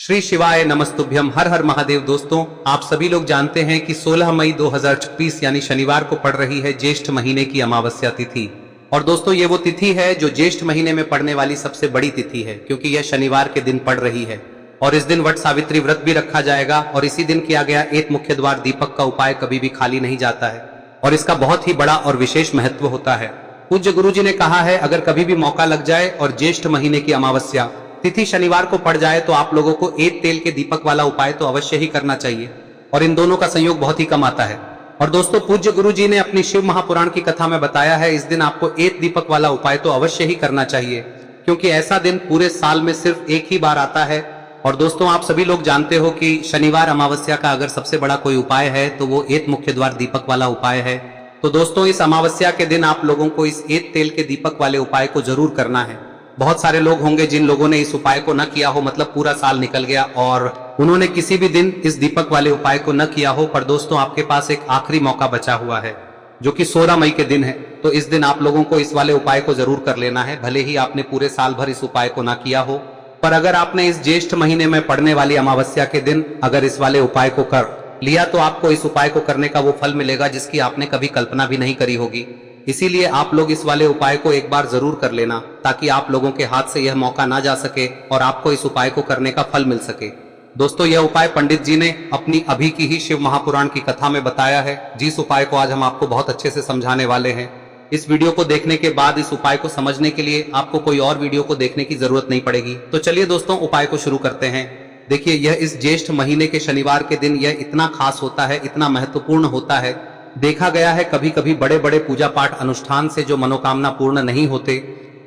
श्री शिवाय नमस्तुभ्यम। हर हर महादेव। दोस्तों, आप सभी लोग जानते हैं कि 16 मई 2026 यानी शनिवार को पड़ रही है ज्येष्ठ महीने की अमावस्या तिथि। और दोस्तों, ये वो तिथि है जो ज्येष्ठ महीने में पड़ने वाली सबसे बड़ी तिथि है, क्योंकि यह शनिवार के दिन पड़ रही है। और इस दिन वट सावित्री व्रत भी रखा जाएगा और इसी दिन किया गया एक मुख्य द्वार दीपक का उपाय कभी भी खाली नहीं जाता है और इसका बहुत ही बड़ा और विशेष महत्व होता है। पूज्य गुरु जी ने कहा है, अगर कभी भी मौका लग जाए और ज्येष्ठ महीने की अमावस्या तिथि शनिवार को पड़ जाए तो आप लोगों को एक तेल के दीपक वाला उपाय तो अवश्य ही करना चाहिए और इन दोनों का संयोग बहुत ही कम आता है। और दोस्तों, पूज्य गुरु जी ने अपनी शिव महापुराण की कथा में बताया है, इस दिन आपको एक दीपक वाला उपाय तो अवश्य ही करना चाहिए, क्योंकि ऐसा दिन पूरे साल में सिर्फ एक ही बार आता है। और दोस्तों, आप सभी लोग जानते हो कि शनिवार अमावस्या का अगर सबसे बड़ा कोई उपाय है तो वो एक मुख्य द्वार दीपक वाला उपाय है। तो दोस्तों, इस अमावस्या के दिन आप लोगों को इस एक तेल के दीपक वाले उपाय को जरूर करना है। बहुत सारे लोग होंगे जिन लोगों ने इस उपाय को न किया हो, मतलब पूरा साल निकल गया और उन्होंने किसी भी दिन इस दीपक वाले उपाय को न किया हो। पर दोस्तों, आपके पास एक आखिरी मौका बचा हुआ है जो कि 16 मई के दिन है। तो इस दिन आप लोगों को इस वाले उपाय को जरूर कर लेना है, भले ही आपने पूरे साल भर इस उपाय को ना किया हो। पर अगर आपने इस ज्येष्ठ महीने में पड़ने वाली अमावस्या के दिन अगर इस वाले उपाय को कर लिया तो आपको इस उपाय को करने का वो फल मिलेगा जिसकी आपने कभी कल्पना भी नहीं करी होगी। इसीलिए आप लोग इस वाले उपाय को एक बार जरूर कर लेना, ताकि आप लोगों के हाथ से यह मौका ना जा सके और आपको इस उपाय को करने का फल मिल सके। दोस्तों, यह उपाय पंडित जी ने अपनी अभी की ही शिव महापुराण की कथा में बताया है, जिस उपाय को आज हम आपको बहुत अच्छे से समझाने वाले हैं। इस वीडियो को देखने के बाद इस उपाय को समझने के लिए आपको कोई और वीडियो को देखने की जरूरत नहीं पड़ेगी। तो चलिए दोस्तों, उपाय को शुरू करते हैं। देखिए, यह इस ज्येष्ठ महीने के शनिवार के दिन यह इतना खास होता है, इतना महत्वपूर्ण होता है। देखा गया है कभी कभी बड़े बड़े पूजा पाठ अनुष्ठान से जो मनोकामना पूर्ण नहीं होते,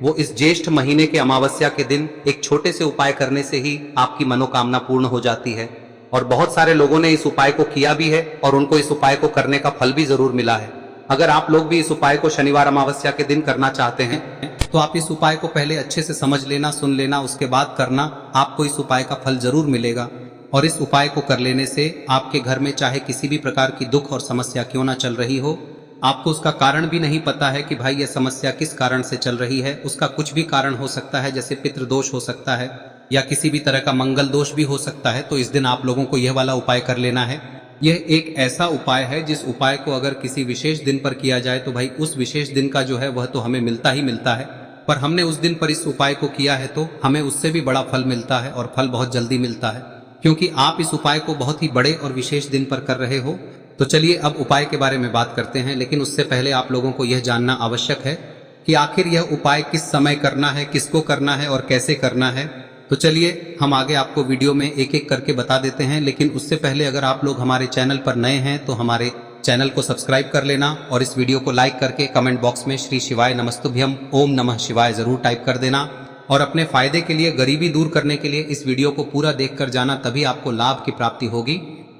वो इस ज्येष्ठ महीने के अमावस्या के दिन एक छोटे से उपाय करने से ही आपकी मनोकामना पूर्ण हो जाती है। और बहुत सारे लोगों ने इस उपाय को किया भी है और उनको इस उपाय को करने का फल भी जरूर मिला है। अगर आप लोग भी इस उपाय को शनिवार अमावस्या के दिन करना चाहते हैं तो आप इस उपाय को पहले अच्छे से समझ लेना, सुन लेना, उसके बाद करना। आपको इस उपाय का फल जरूर मिलेगा। और इस उपाय को कर लेने से आपके घर में चाहे किसी भी प्रकार की दुख और समस्या क्यों ना चल रही हो, आपको उसका कारण भी नहीं पता है कि भाई यह समस्या किस कारण से चल रही है। उसका कुछ भी कारण हो सकता है, जैसे पितृदोष हो सकता है या किसी भी तरह का मंगल दोष भी हो सकता है। तो इस दिन आप लोगों को यह वाला उपाय कर लेना है। यह एक ऐसा उपाय है जिस उपाय को अगर किसी विशेष दिन पर किया जाए तो भाई उस विशेष दिन का जो है वह तो हमें मिलता ही मिलता है। पर हमने उस दिन पर इस उपाय को किया है तो हमें उससे भी बड़ा फल मिलता है और फल बहुत जल्दी मिलता है, क्योंकि आप इस उपाय को बहुत ही बड़े और विशेष दिन पर कर रहे हो। तो चलिए अब उपाय के बारे में बात करते हैं, लेकिन उससे पहले आप लोगों को यह जानना आवश्यक है कि आखिर यह उपाय किस समय करना है, किसको करना है और कैसे करना है। तो चलिए हम आगे आपको वीडियो में एक एक करके बता देते हैं, लेकिन उससे पहले अगर आप लोग हमारे चैनल पर नए हैं तो हमारे चैनल को सब्सक्राइब कर लेना और इस वीडियो को लाइक करके कमेंट बॉक्स में श्री शिवाय नमस्तुभ्यम ओम नमः शिवाय जरूर टाइप कर देना। और अपने फायदे के लिए, गरीबी दूर करने के लिए इस वीडियो को पूरा देखकर जाना, तभी आपको लाभ की प्राप्ति होगी।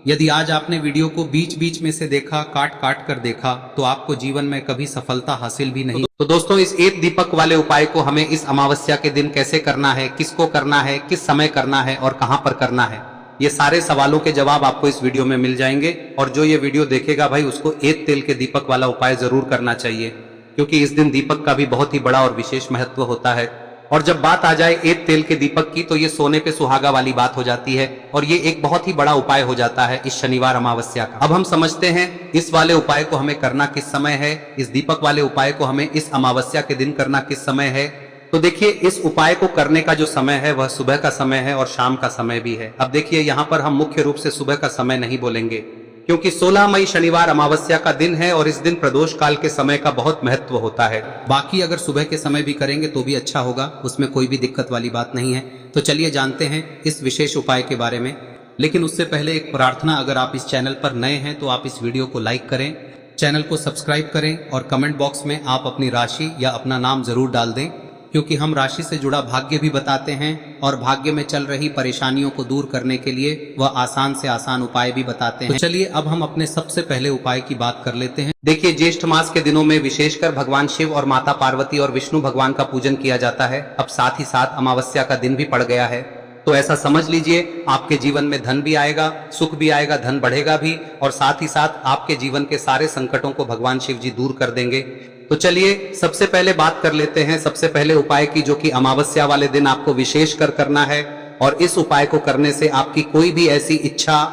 यदि आज आपने वीडियो को बीच बीच में से देखा, काट काट कर देखा, तो आपको जीवन में कभी सफलता हासिल भी नहीं। तो दोस्तों, इस एक दीपक वाले उपाय को हमें इस अमावस्या के दिन कैसे करना है, किसको करना है, किस समय करना है और कहां पर करना है, ये सारे सवालों के जवाब आपको इस वीडियो में मिल जाएंगे। और जो ये वीडियो देखेगा भाई, उसको एक तेल के दीपक वाला उपाय जरूर करना चाहिए, क्योंकि इस दिन दीपक का भी बहुत ही बड़ा और विशेष महत्व होता है। और जब बात आ जाए एक तेल के दीपक की तो ये सोने पे सुहागा वाली बात हो जाती है और ये एक बहुत ही बड़ा उपाय हो जाता है इस शनिवार अमावस्या का। अब हम समझते हैं इस वाले उपाय को हमें करना किस समय है, इस दीपक वाले उपाय को हमें इस अमावस्या के दिन करना किस समय है। तो देखिए, इस उपाय को करने का जो समय है वह सुबह का समय है और शाम का समय भी है। अब देखिए, यहाँ पर हम मुख्य रूप से सुबह का समय नहीं बोलेंगे, क्योंकि 16 मई शनिवार अमावस्या का दिन है और इस दिन प्रदोष काल के समय का बहुत महत्व होता है। बाकी अगर सुबह के समय भी करेंगे तो भी अच्छा होगा, उसमें कोई भी दिक्कत वाली बात नहीं है। तो चलिए जानते हैं इस विशेष उपाय के बारे में। लेकिन उससे पहले एक प्रार्थना, अगर आप इस चैनल पर नए हैं तो आप इस वीडियो को लाइक करें, चैनल को सब्सक्राइब करें और कमेंट बॉक्स में आप अपनी राशि या अपना नाम जरूर डाल दें, क्योंकि हम राशि से जुड़ा भाग्य भी बताते हैं और भाग्य में चल रही परेशानियों को दूर करने के लिए वह आसान से आसान उपाय भी बताते हैं। तो चलिए अब हम अपने सबसे पहले उपाय की बात कर लेते हैं। देखिए, ज्येष्ठ मास के दिनों में विशेषकर भगवान शिव और माता पार्वती और विष्णु भगवान का पूजन किया जाता है। अब साथ ही साथ अमावस्या का दिन भी पड़ गया है, तो ऐसा समझ लीजिए आपके जीवन में धन भी आएगा, सुख भी आएगा, धन बढ़ेगा भी और साथ ही साथ आपके जीवन के सारे संकटों को भगवान शिव जी दूर कर देंगे। तो चलिए सबसे पहले बात कर लेते हैं सबसे पहले उपाय की, जो कि अमावस्या वाले दिन आपको विशेष कर करना है। और इस उपाय को करने से आपकी कोई भी ऐसी इच्छा,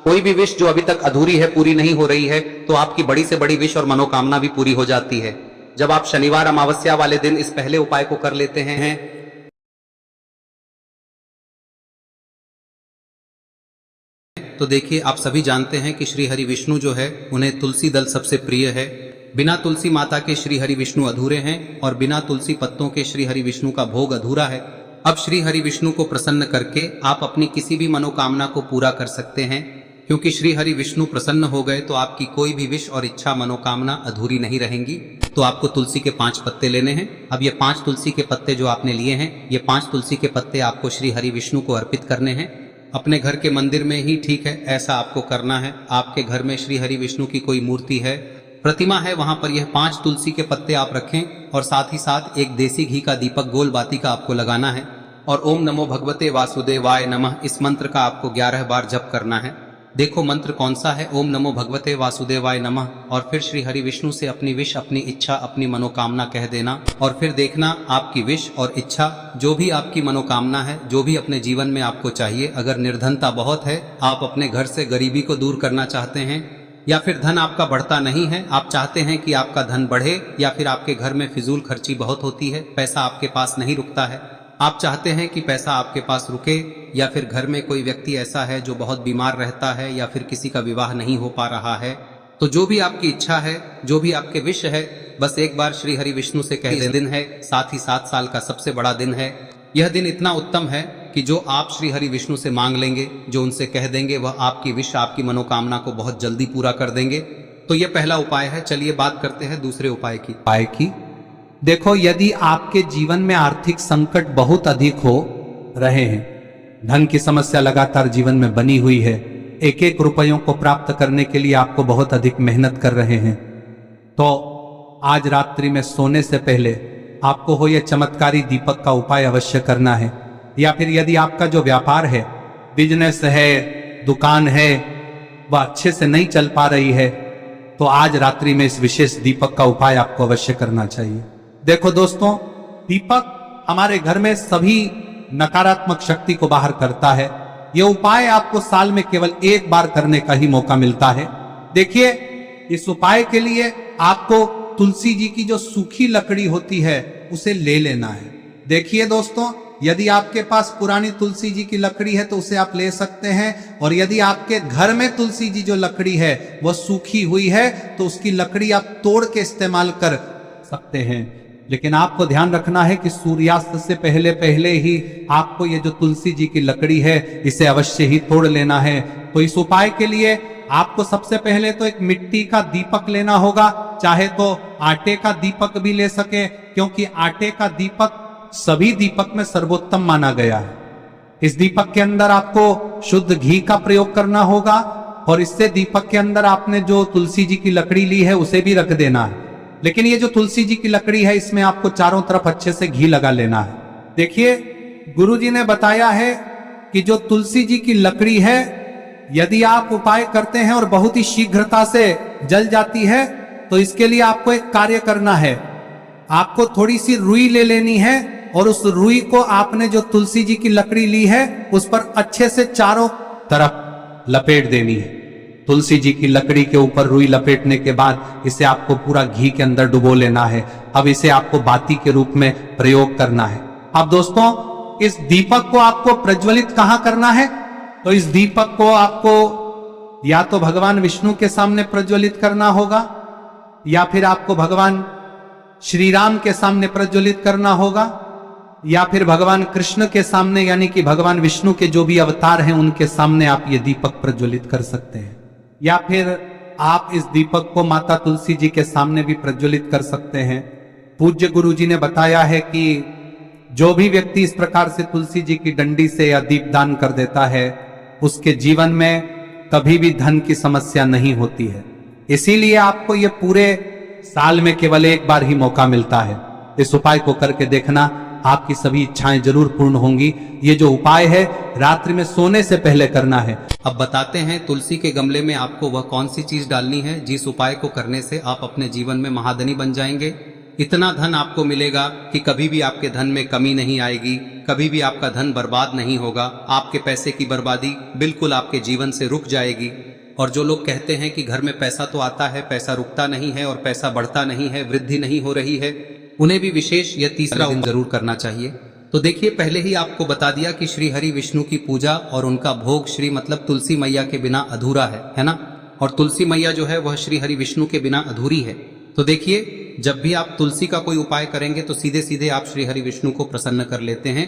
कोई भी विश जो अभी तक अधूरी है, पूरी नहीं हो रही है, तो आपकी बड़ी से बड़ी विश और मनोकामना भी पूरी हो जाती है जब आप शनिवार अमावस्या वाले दिन इस पहले उपाय को कर लेते हैं। तो देखिए, आप सभी जानते हैं कि श्री हरि विष्णु जो है उन्हें तुलसी दल सबसे प्रिय है। बिना तुलसी माता के श्री हरि विष्णु अधूरे हैं और बिना तुलसी पत्तों के श्री हरि विष्णु का भोग अधूरा है। अब श्री हरि विष्णु को प्रसन्न करके आप अपनी किसी भी मनोकामना को पूरा कर सकते हैं, क्योंकि श्री हरि विष्णु प्रसन्न हो गए तो आपकी कोई भी विश और इच्छा मनोकामना अधूरी नहीं रहेंगी। तो आपको तुलसी के 5 पत्ते लेने हैं। अब ये 5 तुलसी के पत्ते जो आपने लिए हैं, ये 5 तुलसी के पत्ते आपको श्री हरि विष्णु को अर्पित करने हैं। अपने घर के मंदिर में ही ठीक है, ऐसा आपको करना है। आपके घर में श्री हरि विष्णु की कोई मूर्ति है, प्रतिमा है, वहां पर यह 5 तुलसी के पत्ते आप रखें और साथ ही साथ एक देसी घी का दीपक गोल बाती का आपको लगाना है और ओम नमो भगवते वासुदेवाय नमः इस मंत्र का आपको 11 बार जप करना है। देखो मंत्र कौन सा है, ओम नमो भगवते वासुदेवाय नमः, और फिर श्री हरि विष्णु से अपनी विश, अपनी इच्छा, अपनी मनोकामना कह देना और फिर देखना आपकी विश और इच्छा, जो भी आपकी मनोकामना है, जो भी अपने जीवन में आपको चाहिए। अगर निर्धनता बहुत है, आप अपने घर से गरीबी को दूर करना चाहते हैं, या फिर धन आपका बढ़ता नहीं है, आप चाहते हैं कि आपका धन बढ़े, या फिर आपके घर में फिजूल खर्ची बहुत होती है, पैसा आपके पास नहीं रुकता है, आप चाहते हैं कि पैसा आपके पास रुके, या फिर घर में कोई व्यक्ति ऐसा है जो बहुत बीमार रहता है, या फिर किसी का विवाह नहीं हो पा रहा है, तो जो भी आपकी इच्छा है, जो भी आपके विश है, बस एक बार श्री हरि विष्णु से कह दें। दिन है, साथ ही 7 साल का सबसे बड़ा दिन है। यह दिन इतना उत्तम है कि जो आप श्री हरि विष्णु से मांग लेंगे, जो उनसे कह देंगे, वह आपकी विश, आपकी मनोकामना को बहुत जल्दी पूरा कर देंगे। तो यह पहला उपाय है। चलिए बात करते हैं दूसरे उपाय की। देखो, यदि आपके जीवन में आर्थिक संकट बहुत अधिक हो रहे हैं, धन की समस्या लगातार जीवन में बनी हुई है, एक एक रुपयों को प्राप्त करने के लिए आपको बहुत अधिक मेहनत कर रहे हैं, तो आज रात्रि में सोने से पहले आपको हो यह चमत्कारी दीपक का उपाय अवश्य करना है। या फिर यदि आपका जो व्यापार है, बिजनेस है, दुकान है, वह अच्छे से नहीं चल पा रही है, तो आज रात्रि में इस विशेष दीपक का उपाय आपको अवश्य करना चाहिए। देखो दोस्तों, दीपक हमारे घर में सभी नकारात्मक शक्ति को बाहर करता है। यह उपाय आपको साल में केवल 1 बार करने का ही मौका मिलता है। देखिए, इस उपाय के लिए आपको तुलसी जी की जो सूखी लकड़ी होती है उसे ले लेना है। देखिए दोस्तों, यदि आपके पास पुरानी तुलसी जी की लकड़ी है तो उसे आप ले सकते हैं, और यदि आपके घर में तुलसी जी जो लकड़ी है वह सूखी हुई है तो उसकी लकड़ी आप तोड़ के इस्तेमाल कर सकते हैं। लेकिन आपको ध्यान रखना है कि सूर्यास्त से पहले पहले ही आपको ये जो तुलसी जी की लकड़ी है इसे अवश्य ही तोड़ लेना है। तो इस उपाय के लिए आपको सबसे पहले तो एक मिट्टी का दीपक लेना होगा, चाहे तो आटे का दीपक भी ले सके, क्योंकि आटे का दीपक सभी दीपक में सर्वोत्तम माना गया है। इस दीपक के अंदर आपको शुद्ध घी का प्रयोग करना होगा, और इससे दीपक के अंदर आपने जो तुलसी जी की लकड़ी ली है उसे भी रख देना है। लेकिन ये जो तुलसी जी की लकड़ी है, इसमें आपको चारों तरफ अच्छे से घी लगा लेना है। देखिए, गुरुजी ने बताया है कि जो तुलसी जी की लकड़ी है, यदि आप उपाय करते हैं और बहुत ही शीघ्रता से जल जाती है, तो इसके लिए आपको एक कार्य करना है। आपको थोड़ी सी रुई ले लेनी है और उस रुई को आपने जो तुलसी जी की लकड़ी ली है उस पर अच्छे से चारों तरफ लपेट देनी है। तुलसी जी की लकड़ी के ऊपर रुई लपेटने के बाद इसे आपको पूरा घी के अंदर डुबो लेना है। अब इसे आपको बाती के रूप में प्रयोग करना है। अब दोस्तों, इस दीपक को आपको प्रज्वलित कहां करना है? तो इस दीपक को आपको या तो भगवान विष्णु के सामने प्रज्वलित करना होगा, या फिर आपको भगवान श्री राम के सामने प्रज्वलित करना होगा, या फिर भगवान कृष्ण के सामने, यानी कि भगवान विष्णु के जो भी अवतार हैं उनके सामने आप ये दीपक प्रज्वलित कर सकते हैं। या फिर आप इस दीपक को माता तुलसी जी के सामने भी प्रज्वलित कर सकते हैं। पूज्य गुरु जी ने बताया है कि जो भी व्यक्ति इस प्रकार से तुलसी जी की डंडी से या दीपदान कर देता है, उसके जीवन में कभी भी धन की समस्या नहीं होती है। इसीलिए आपको ये पूरे साल में केवल 1 बार ही मौका मिलता है। इस उपाय को करके देखना, आपकी सभी इच्छाएं जरूर पूर्ण होंगी। ये जो उपाय है रात्रि में सोने से पहले करना है। अब बताते हैं तुलसी के गमले में आपको वह कौन सी चीज डालनी है जिस उपाय को करने से आप अपने जीवन में महाधनी बन जाएंगे। इतना धन आपको मिलेगा कि कभी भी आपके धन में कमी नहीं आएगी, कभी भी आपका धन बर्बाद नहीं होगा। आपके पैसे की बर्बादी बिल्कुल आपके जीवन से रुक जाएगी। और जो लोग कहते हैं कि घर में पैसा तो आता है, पैसा रुकता नहीं है और पैसा बढ़ता नहीं है, वृद्धि नहीं हो रही है, उन्हें भी विशेष यह तीसरा दिन जरूर करना चाहिए। तो देखिए, पहले ही आपको बता दिया कि श्री हरि विष्णु की पूजा और उनका भोग श्री मतलब तुलसी मैया के बिना अधूरा है ना। और तुलसी मैया जो है वह श्री हरि विष्णु के बिना अधूरी है। तो देखिए, जब भी आप तुलसी का कोई उपाय करेंगे तो सीधे सीधे आप श्री हरि विष्णु को प्रसन्न कर लेते हैं।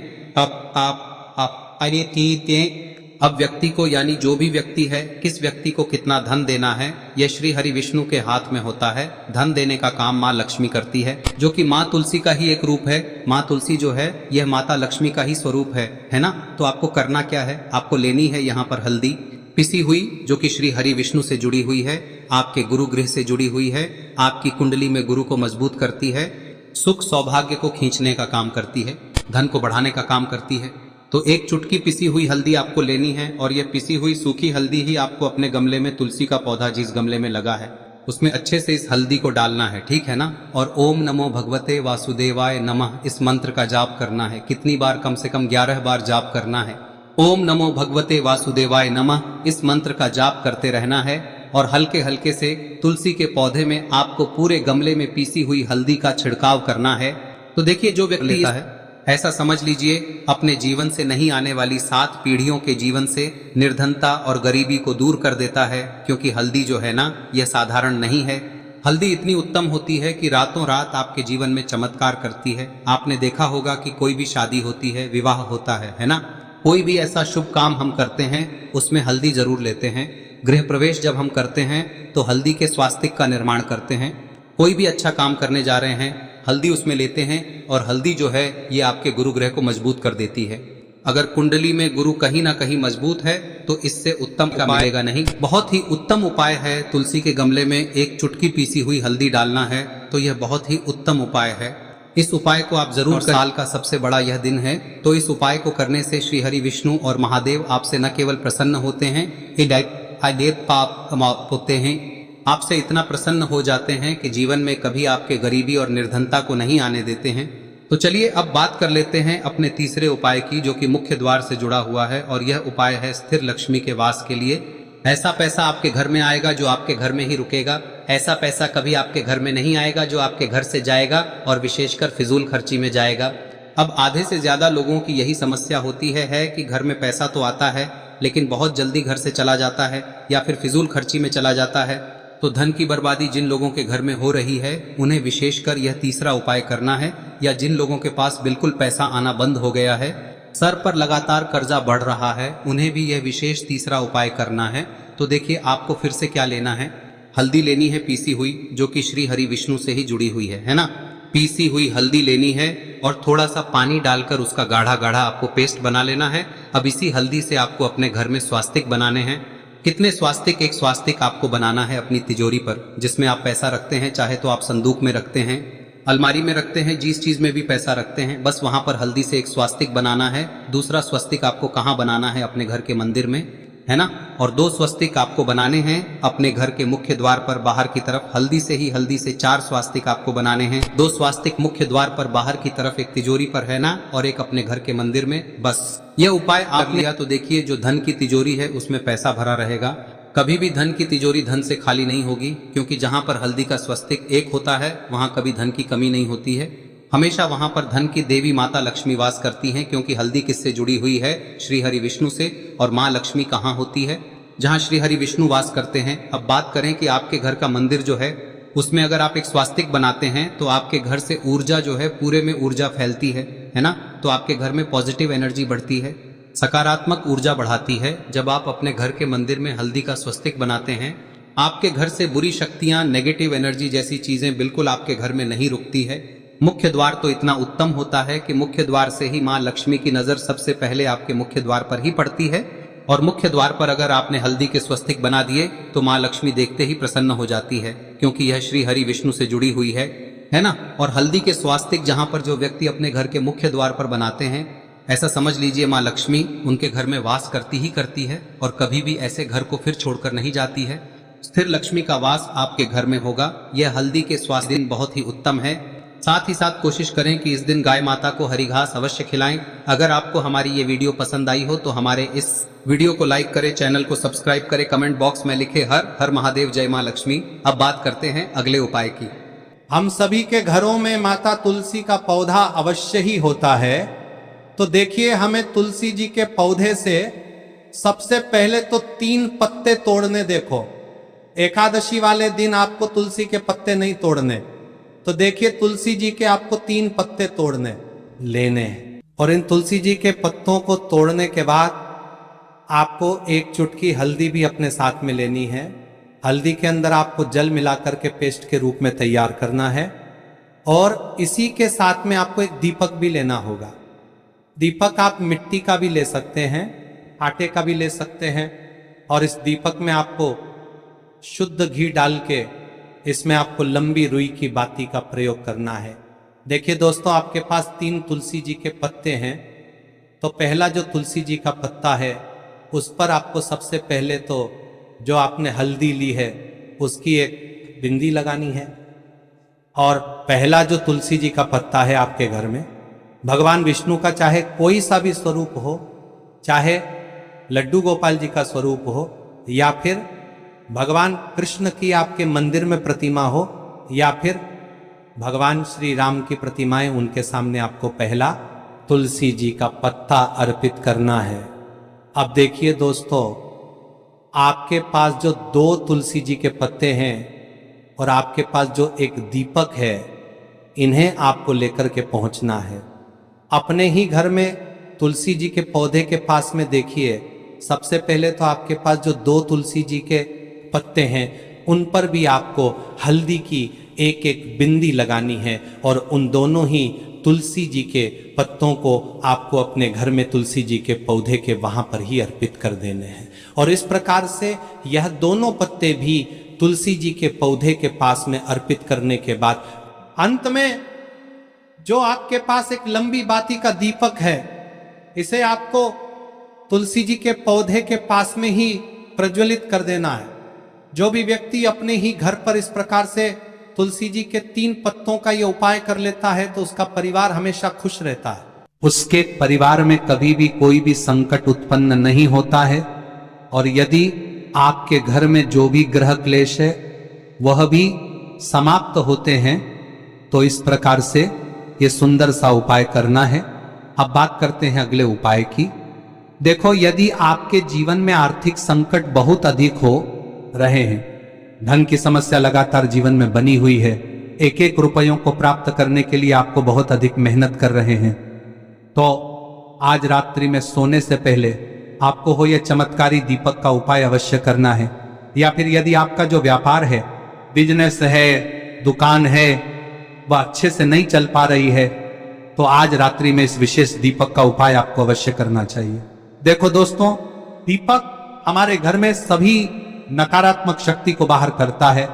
अब व्यक्ति को, यानी जो भी व्यक्ति है, किस व्यक्ति को कितना धन देना है, यह श्री हरि विष्णु के हाथ में होता है। धन देने का काम माँ लक्ष्मी करती है, जो कि माँ तुलसी का ही एक रूप है। माँ तुलसी जो है यह माता लक्ष्मी का ही स्वरूप है ना। तो आपको करना क्या है, आपको लेनी है यहाँ पर हल्दी पिसी हुई, जो कि श्री हरि विष्णु से जुड़ी हुई है, आपके गुरु गृह से जुड़ी हुई है, आपकी कुंडली में गुरु को मजबूत करती है, सुख सौभाग्य को खींचने का काम करती है, धन को बढ़ाने का काम करती है। तो एक चुटकी पिसी हुई हल्दी आपको लेनी है और यह पिसी हुई सूखी हल्दी ही आपको अपने गमले में, तुलसी का पौधा जिस गमले में लगा है उसमें अच्छे से इस हल्दी को डालना है, ठीक है ना। और ओम नमो भगवते वासुदेवाय नमः इस मंत्र का जाप करना है। कितनी बार? कम से कम 11 बार जाप करना है। ओम नमो भगवते वासुदेवाय नमः इस मंत्र का जाप करते रहना है और हल्के हल्के से तुलसी के पौधे में आपको पूरे गमले में पीसी हुई हल्दी का छिड़काव करना है। तो देखिए, जो व्यक्ति लेता है, ऐसा समझ लीजिए अपने जीवन से नहीं आने वाली 7 पीढ़ियों के जीवन से निर्धनता और गरीबी को दूर कर देता है। क्योंकि हल्दी जो है ना, यह साधारण नहीं है। हल्दी इतनी उत्तम होती है कि रातों रात आपके जीवन में चमत्कार करती है। आपने देखा होगा कि कोई भी शादी होती है, विवाह होता है ना, कोई भी ऐसा शुभ काम हम करते हैं उसमें हल्दी जरूर लेते हैं। गृह प्रवेश जब हम करते हैं तो हल्दी के स्वास्तिक का निर्माण करते हैं। कोई भी अच्छा काम करने जा रहे हैं, हल्दी उसमें लेते हैं और हल्दी जो है ये आपके गुरु ग्रह को मजबूत कर देती है। अगर कुंडली में गुरु कहीं ना कहीं मजबूत है तो इससे उत्तम का मिलेगा नहीं। बहुत ही उत्तम उपाय है, तुलसी के गमले में एक चुटकी पीसी हुई हल्दी डालना है, तो यह बहुत ही उत्तम उपाय है। इस उपाय को आप जरूर, साल का सबसे बड़ा यह दिन है, तो इस उपाय को करने से श्री हरि विष्णु और महादेव आपसे न केवल प्रसन्न होते हैं, पाप होते हैं, आपसे इतना प्रसन्न हो जाते हैं कि जीवन में कभी आपके गरीबी और निर्धनता को नहीं आने देते हैं। तो चलिए अब बात कर लेते हैं अपने तीसरे उपाय की, जो कि मुख्य द्वार से जुड़ा हुआ है। और यह उपाय है स्थिर लक्ष्मी के वास के लिए। ऐसा पैसा आपके घर में आएगा जो आपके घर में ही रुकेगा। ऐसा पैसा कभी आपके घर में नहीं आएगा जो आपके घर से जाएगा और विशेषकर फिजूल खर्ची में जाएगा। अब आधे से ज्यादा लोगों की यही समस्या होती है कि घर में पैसा तो आता है लेकिन बहुत जल्दी घर से चला जाता है या फिर फिजूल खर्ची में चला जाता है। तो धन की बर्बादी जिन लोगों के घर में हो रही है उन्हें विशेषकर यह तीसरा उपाय करना है। या जिन लोगों के पास बिल्कुल पैसा आना बंद हो गया है, सर पर लगातार कर्जा बढ़ रहा है, उन्हें भी यह विशेष तीसरा उपाय करना है। तो देखिए, आपको फिर से क्या लेना है, हल्दी लेनी है पीसी हुई, जो कि श्री हरि विष्णु से ही जुड़ी हुई है ना। पीसी हुई हल्दी लेनी है और थोड़ा सा पानी डालकर उसका गाढ़ा गाढ़ा आपको पेस्ट बना लेना है। अब इसी हल्दी से आपको अपने घर में स्वास्तिक बनाने हैं। कितने स्वास्तिक? एक स्वास्तिक आपको बनाना है अपनी तिजोरी पर, जिसमें आप पैसा रखते हैं। चाहे तो आप संदूक में रखते हैं, अलमारी में रखते हैं, जिस चीज में भी पैसा रखते हैं, बस वहां पर हल्दी से एक स्वास्तिक बनाना है। दूसरा स्वस्तिक आपको कहाँ बनाना है? अपने घर के मंदिर में, है ना। और 2 स्वस्तिक आपको बनाने हैं अपने घर के मुख्य द्वार पर बाहर की तरफ। हल्दी से 4 स्वास्तिक आपको बनाने हैं। 2 स्वास्तिक मुख्य द्वार पर बाहर की तरफ, एक तिजोरी पर, है ना, और एक अपने घर के मंदिर में। बस यह उपाय आप लिया तो देखिए, जो धन की तिजोरी है उसमें पैसा भरा रहेगा। कभी भी धन की तिजोरी धन से खाली नहीं होगी, क्योंकि जहां पर हल्दी का स्वस्तिक एक होता है वहां कभी धन की कमी नहीं होती है। हमेशा वहां पर धन की देवी माता लक्ष्मी वास करती हैं, क्योंकि हल्दी किससे जुड़ी हुई है? श्री हरि विष्णु से। और माँ लक्ष्मी कहाँ होती है? जहाँ श्री हरि विष्णु वास करते हैं। अब बात करें कि आपके घर का मंदिर जो है उसमें अगर आप एक स्वास्तिक बनाते हैं तो आपके घर से ऊर्जा जो है, पूरे में ऊर्जा फैलती है ना। तो आपके घर में पॉजिटिव एनर्जी बढ़ती है, सकारात्मक ऊर्जा बढ़ाती है। जब आप अपने घर के मंदिर में हल्दी का स्वस्तिक बनाते हैं, आपके घर से बुरी शक्तियां, नेगेटिव एनर्जी जैसी चीजें बिल्कुल आपके घर में नहीं रुकती है। मुख्य द्वार तो इतना उत्तम होता है कि मुख्य द्वार से ही माँ लक्ष्मी की नजर सबसे पहले आपके मुख्य द्वार पर ही पड़ती है। और मुख्य द्वार पर अगर आपने हल्दी के स्वस्तिक बना दिए तो माँ लक्ष्मी देखते ही प्रसन्न हो जाती है, क्योंकि यह श्री हरि विष्णु से जुड़ी हुई है ना। और हल्दी के स्वास्तिक जहां पर जो व्यक्ति अपने घर के मुख्य द्वार पर बनाते हैं, ऐसा समझ लीजिए माँ लक्ष्मी उनके घर में वास करती ही करती है और कभी भी ऐसे घर को फिर छोड़कर नहीं जाती है। स्थिर लक्ष्मी का वास आपके घर में होगा। यह हल्दी के स्वास्तिक बहुत ही उत्तम है। साथ ही साथ कोशिश करें कि इस दिन गाय माता को हरी घास अवश्य खिलाएं। अगर आपको हमारी ये वीडियो पसंद आई हो तो हमारे इस वीडियो को लाइक करें, चैनल को सब्सक्राइब करें, कमेंट बॉक्स में लिखे हर हर महादेव, जय मां लक्ष्मी। अब बात करते हैं अगले उपाय की। हम सभी के घरों में माता तुलसी का पौधा अवश्य ही होता है। तो देखिए, हमें तुलसी जी के पौधे से सबसे पहले तो 3 पत्ते तोड़ने। देखो, एकादशी वाले दिन आपको तुलसी के पत्ते नहीं तोड़ने, तो देखिए तुलसी जी के आपको 3 पत्ते तोड़ने लेने हैं। और इन तुलसी जी के पत्तों को तोड़ने के बाद आपको 1 चुटकी हल्दी भी अपने साथ में लेनी है। हल्दी के अंदर आपको जल मिलाकर के पेस्ट के रूप में तैयार करना है। और इसी के साथ में आपको एक दीपक भी लेना होगा। दीपक आप मिट्टी का भी ले सकते हैं, आटे का भी ले सकते हैं। और इस दीपक में आपको शुद्ध घी डाल के इसमें आपको लंबी रुई की बाती का प्रयोग करना है। देखिए दोस्तों, आपके पास 3 तुलसी जी के पत्ते हैं। तो पहला जो तुलसी जी का पत्ता है उस पर आपको सबसे पहले तो जो आपने हल्दी ली है उसकी एक बिंदी लगानी है। और पहला जो तुलसी जी का पत्ता है आपके घर में, भगवान विष्णु का चाहे कोई सा भी स्वरूप हो, चाहे लड्डू गोपाल जी का स्वरूप हो, या फिर भगवान कृष्ण की आपके मंदिर में प्रतिमा हो, या फिर भगवान श्री राम की प्रतिमाएं, उनके सामने आपको पहला तुलसी जी का पत्ता अर्पित करना है। अब देखिए दोस्तों, आपके पास जो 2 तुलसी जी के पत्ते हैं और आपके पास जो एक दीपक है, इन्हें आपको लेकर के पहुंचना है। अपने ही घर में तुलसी जी के पौधे के पास में देखिए, सबसे पहले तो आपके पास जो 2 तुलसी जी के पत्ते हैं उन पर भी आपको हल्दी की एक एक बिंदी लगानी है। और उन दोनों ही तुलसी जी के पत्तों को आपको अपने घर में तुलसी जी के पौधे के वहां पर ही अर्पित कर देने हैं। और इस प्रकार से यह दोनों पत्ते भी तुलसी जी के पौधे के पास में अर्पित करने के बाद अंत में जो आपके पास एक लंबी बाती का दीपक है, इसे आपको तुलसी जी के पौधे के पास में ही प्रज्वलित कर देना है। जो भी व्यक्ति अपने ही घर पर इस प्रकार से तुलसी जी के 3 पत्तों का ये उपाय कर लेता है तो उसका परिवार हमेशा खुश रहता है। उसके परिवार में कभी भी कोई भी संकट उत्पन्न नहीं होता है। और यदि आपके घर में जो भी ग्रह क्लेश है वह भी समाप्त होते हैं। तो इस प्रकार से ये सुंदर सा उपाय करना है। अब बात करते हैं अगले उपाय की। देखो, यदि आपके जीवन में आर्थिक संकट बहुत अधिक हो रहे हैं, धन की समस्या लगातार जीवन में बनी हुई है, एक एक रुपयों को प्राप्त करने के लिए आपको बहुत अधिक मेहनत कर रहे हैं, तो आज रात्रि में सोने से पहले आपको हो यह चमत्कारी दीपक का उपाय अवश्य करना है। या फिर यदि आपका जो व्यापार है, बिजनेस है, दुकान है, वह अच्छे से नहीं चल पा रही है, तो आज रात्रि में इस विशेष दीपक का उपाय आपको अवश्य करना चाहिए। देखो दोस्तों, दीपक हमारे घर में सभी नकारात्मक शक्ति को बाहर करता है।